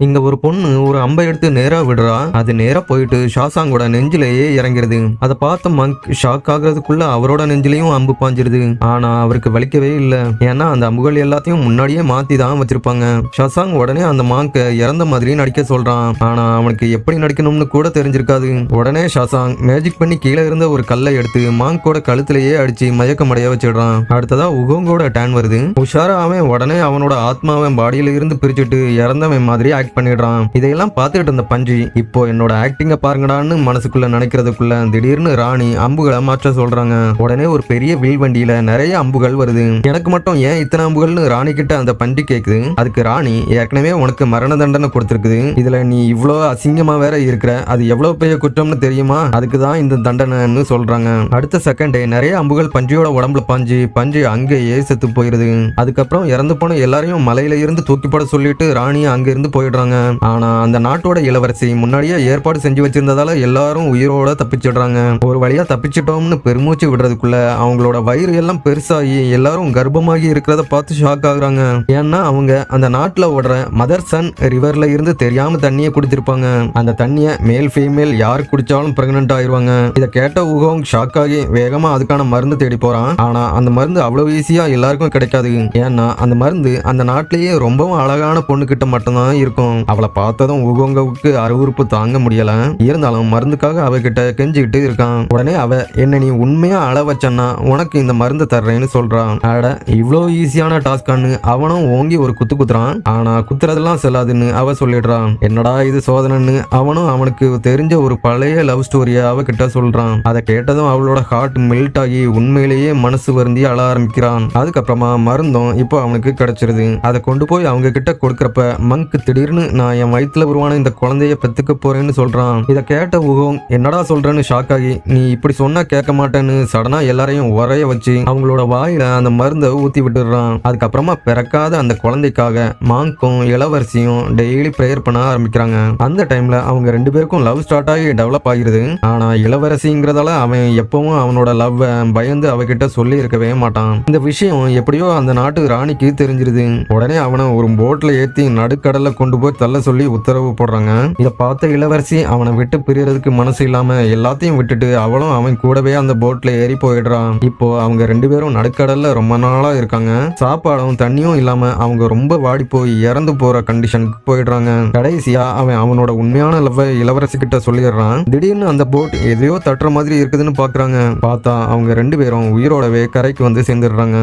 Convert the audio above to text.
இங்க ஒரு பொண்ணு ஒரு அம்பை எடுத்து நேரா விடுறா. அது நேரா போயிட்டு ஷாசாங்கோட நெஞ்சிலேயே இறங்கிருது. அதை பார்த்த மங்க் ஷாக் ஆகுறதுக்குள்ள அவரோட நெஞ்சிலையும் அம்பு பாஞ்சிருது. ஆனா அவருக்கு வலிக்கவே இல்ல. ஏன்னா அந்த அம்புகள் எல்லாத்தையும் முன்னாடியே மாத்தி தான் வச்சிருப்பாங்க. ஷாசாங் உடனே அந்த மாங்க இறந்த மாதிரி நடிக்க சொல்றான். ஆனா அவனுக்கு எப்படி நடிக்கணும்னு கூட தெரிஞ்சிருக்காது. உடனே ஷாசாங் மேஜிக் பண்ணி கீழே இருந்த ஒரு கல்லை எடுத்து மாங்கோட கழுத்திலேயே அடிச்சு மயக்கமடைய வச்சிடுறான். அடுத்ததா உகோங்கோட டேன் வருது. உஷாரா அவன் உடனே அவனோட ஆத்மாவை பாடியில இருந்து பிரிச்சுட்டு இறந்தவன் மாதிரி பண்ணிடுறான். இதையெல்லாம் பார்த்துட்டு இருந்த பஞ்சி இப்போ என்னோட ஆக்டிங்க பாருங்கடான்னு மனசுக்குள்ள நினைக்கிறதுக்குள்ள திடீர்னு ராணி அம்புகளை மாற்ற சொல்றாங்க. உடனே ஒரு பெரிய வில் வண்டியில நிறைய அம்புகள் வருது. எனக்கு மட்டும் ஏன் இத்தனை அம்புகள்னு ராணி கிட்ட அந்த பஞ்சி கேக்குது. அதுக்கு ராணி ஏற்கனவே உனக்கு மரண தண்டனை கொடுத்திருக்குது. இதுல நீ இவ்வளோ அசிங்கமா வேற இருக்கிற, அது எவ்வளவு பெரிய குற்றம்னு தெரியுமா? அதுக்குதான் இந்த தண்டனைன்னு சொல்றாங்க. அடுத்த செகண்டே நிறைய அம்புகள் பஞ்சியோட உடம்புல பஞ்சு அங்கேயே செத்து போயிருது. அதுக்கப்புறம் இறந்து போன எல்லாரையும் மலையில இருந்து தூக்கி போட சொல்லிட்டு ராணி அங்க இருந்து போயிடுறாங்க. ஆனா அந்த நாட்டோட இளவரசி முன்னாடியே ஏற்பாடு செஞ்சு வச்சிருந்ததால எல்லாரும் உயிரோட தப்பிச்சிடுறாங்க. ஒரு வழியா தப்பிச்சிட்டோம்னு பெருமூச்சு விடுறதுக்குள்ள அவங்களோட வயிறு எல்லாம் பெருசாகி எல்லாரும் கர்ப்பமாகி இருக்கிறத பார்த்து ஷாக் ஆகுறாங்க. ஏன்னா அவங்க அந்த நாட்டுல ஓடுற மதர் சன் ரிவர்ல இருந்து தெரியாம தண்ணியை குடிச்சிருப்பாங்க. அந்த தண்ணிய மேல் ஃபீமேல் யார் குடிச்சாலும் பிரெக்னன்ட் ஆயிருவாங்க. இதை கேட்ட உகோங் ஷாக் ஆகி வேகமா அதுக்கான மருந்து தேடி போறான். ஆனா அந்த மருந்து அவ்வளவு ஈஸியா எல்லாருக்கும் கிடைக்காது. ஏன்னா அந்த மருந்து அந்த நாட்டிலேயே ரொம்பவும் அழகான பொண்ணு கிட்ட மட்டும்தான் இருக்கும். அவளை பார்த்ததும் உகோங்கவுக்கு அருவருப்பு தாங்க முடியல. இருந்தாலும் மருந்துக்காக அவகிட்ட கெஞ்சிக்கிட்டு இருக்கான். உடனே அவ என்ன நீ உண்மையா அழ வச்சன்னா உனக்கு இந்த மருந்து தர்றேன்னு சொல்றான். அட இவ்வளோ ஈஸியான டாஸ்கான்னு அவனும் ஓங்கி ஒரு குத்து குத்துறான். ஆனா குத்துறதெல்லாம் செல்லாதுன்னு அவ சொல்லிடுறான். என்னடா இது சோதனைன்னு அவனும் அவனுக்கு தெரிஞ்ச ஒரு பழைய லவ் ஸ்டோரிய அவகிட்ட சொல்றான். அதை கேட்டதும் அவளோட ஹார்ட் மெல்ட் ஆகி உண்மையிலேயே மனசு வருந்தி அழ ஆரம்பிக்கிறான். அதுக்கப்புறமா மருந்தும் இப்போ அவனுக்கு கிடைச்சிருது. அதை கொண்டு போய் அவங்க கிட்ட கொடுக்கறப்ப மங்க் திடீர்னு நான் என் வயிற்றுல உருவான இந்த குழந்தைய பெத்துக்க போறேன்னு சொல்றான். இதை கேட்ட உகோங் என்னடா சொல்றேன்னு ஷாக் ஆகி நீ இப்படி சொன்னா கேட்க மாட்டேன்னு சடனா எல்லாரையும் உரைய வச்சு அவங்களோட வாயில அந்த மருந்தை ஊத்தி விட்டுடுறான். அதுக்கப்புறமா பிறக்காத அந்த குழந்தைக்காக மாங்கும் இளவரசியும் டெய்லி பிரேயர் பண்ண ஆரம்பிக்கிறாங்க. அந்த டைம்ல அவங்க ரெண்டு பேருக்கும் லவ் ஸ்டார்ட் ஆகி டெவலப் ஆகிருது. ஆனா இளவரசிங்கிறதால அவன் எப்பவும் அவனோட லவ் பயந்து அவகிட்ட சொல்லி இருக்கவே மாட்டான். இந்த விஷயம் எப்படியோ அந்த நாட்டு ராணிக்கு தெரிஞ்சிருது. உடனே அவனை ஒரு போட்ல ஏத்தி நடுக்கடல்ல கொண்டு போய் தள்ள சொல்லி உத்தரவு போடுறாங்க. இதை பார்த்த இளவரசி அவனை விட்டு பிரியறதுக்கு மனசு இல்லாம எல்லாத்தையும் விட்டுட்டு அவளும் அவன் கூடவே அந்த போட்ல ஏறி போயிடுறான். இப்போ அவங்க ரெண்டு பேரும் நடுக்கடல்ல ரொம்ப நாளா இருக்காங்க. சாப்பாடும் தண்ணியும் இல்லாம அவங்க ரொம்ப வாடி போய் இறந்து போற கண்டிஷனுக்கு போயிடுறாங்க. கடைசியா அவன் அவனோட உண்மையான லவ் இளவரசி கிட்ட சொல்லிடுறான். திடீர்னு அந்த போட் எதையோ தட்டுற மாதிரி இருக்குதுன்னு பாக்குறாங்க. பார்த்தா அவங்க ரெண்டு பேரும் உயிரோடவே கரைக்கு வந்து சேர்ந்துடுறாங்க.